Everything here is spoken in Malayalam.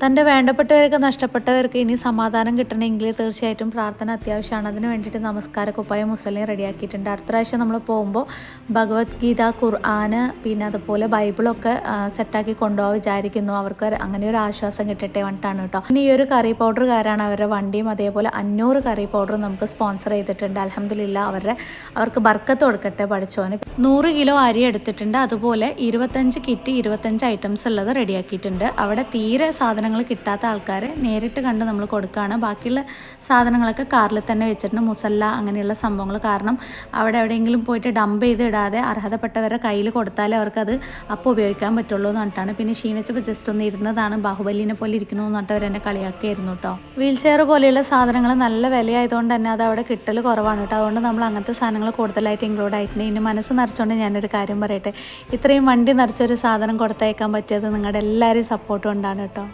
തൻ്റെ വേണ്ടപ്പെട്ടവരൊക്കെ നഷ്ടപ്പെട്ടവർക്ക് ഇനി സമാധാനം കിട്ടണമെങ്കിൽ തീർച്ചയായിട്ടും പ്രാർത്ഥന അത്യാവശ്യമാണ്. അതിന് വേണ്ടിയിട്ട് നമസ്കാരക്കുപ്പായ മുസല്ലയും റെഡിയാക്കിയിട്ടുണ്ട്. അടുത്ത പ്രാവശ്യം നമ്മൾ പോകുമ്പോൾ ഭഗവത്ഗീത, ഖുർആൻ, പിന്നെ അതുപോലെ ബൈബിളൊക്കെ സെറ്റാക്കി കൊണ്ടുപോകാൻ വിചാരിക്കുന്നു. അവർക്ക് അങ്ങനെ ഒരു ആശ്വാസം കിട്ടട്ടെ വേണ്ടിയിട്ടാണ് കേട്ടോ. ഇനി ഈ ഒരു കറി പൗഡറുകാരാണ് അവരുടെ വണ്ടിയും അതേപോലെ 500 കറി പൗഡറും നമുക്ക് സ്പോൺസർ ചെയ്തിട്ടുണ്ട്. അൽഹംദുലില്ലാ അവർക്ക് ബർക്കത്ത് കൊടുക്കട്ടെ പഠിച്ചോന്. 100 കിലോ അരി എടുത്തിട്ടുണ്ട്. അതുപോലെ 25 കിറ്റ് 25 ഐറ്റംസ് ഉള്ളത് റെഡിയാക്കിയിട്ടുണ്ട്. അവിടെ തീരെ സാധനങ്ങൾ കിട്ടാത്ത ആൾക്കാരെ നേരിട്ട് കണ്ട് നമ്മൾ കൊടുക്കുകയാണ്. ബാക്കിയുള്ള സാധനങ്ങളൊക്കെ കാറിൽ തന്നെ വെച്ചിട്ടുണ്ട്. മുസല്ല അങ്ങനെയുള്ള സംഭവങ്ങൾ. കാരണം അവിടെ എവിടെയെങ്കിലും പോയിട്ട് ഡംപ് ചെയ്ത് ഇടാതെ അർഹതപ്പെട്ടവരെ കയ്യിൽ കൊടുത്താലേ അവർക്കത് അപ്പോൾ ഉപയോഗിക്കാൻ പറ്റുള്ളൂ എന്ന് പറഞ്ഞിട്ടാണ്. പിന്നെ ക്ഷീണിച്ചപ്പോൾ ജസ്റ്റ് ഒന്ന് ഇരുന്നതാണ്. ബാഹുബലിനെ പോലെ ഇരിക്കണമെന്ന് പറഞ്ഞിട്ട് അവരെന്നെ കളിയാക്കിയായിരുന്നു കേട്ടോ. വീൽ ചെയർ പോലെയുള്ള സാധനങ്ങൾ നല്ല വിലയായതുകൊണ്ട് തന്നെ അത് അവിടെ കിട്ടൽ കുറവാണ് കേട്ടോ. അതുകൊണ്ട് നമ്മൾ അങ്ങനത്തെ സാധനങ്ങൾ കൂടുതലായിട്ട് ഇൻക്ലൂഡ് ആയിട്ടുണ്ട്. ഇനി മനസ്സ് നിറച്ചുകൊണ്ട് ഞാനൊരു കാര്യം പറയട്ടെ. ഇത്രയും വണ്ടി നിറച്ചൊരു സാധനം കൊടുത്തയക്കാൻ പറ്റിയത് നിങ്ങളുടെ എല്ലാവരെയും സപ്പോർട്ട് കൊണ്ടാണ് കേട്ടോ.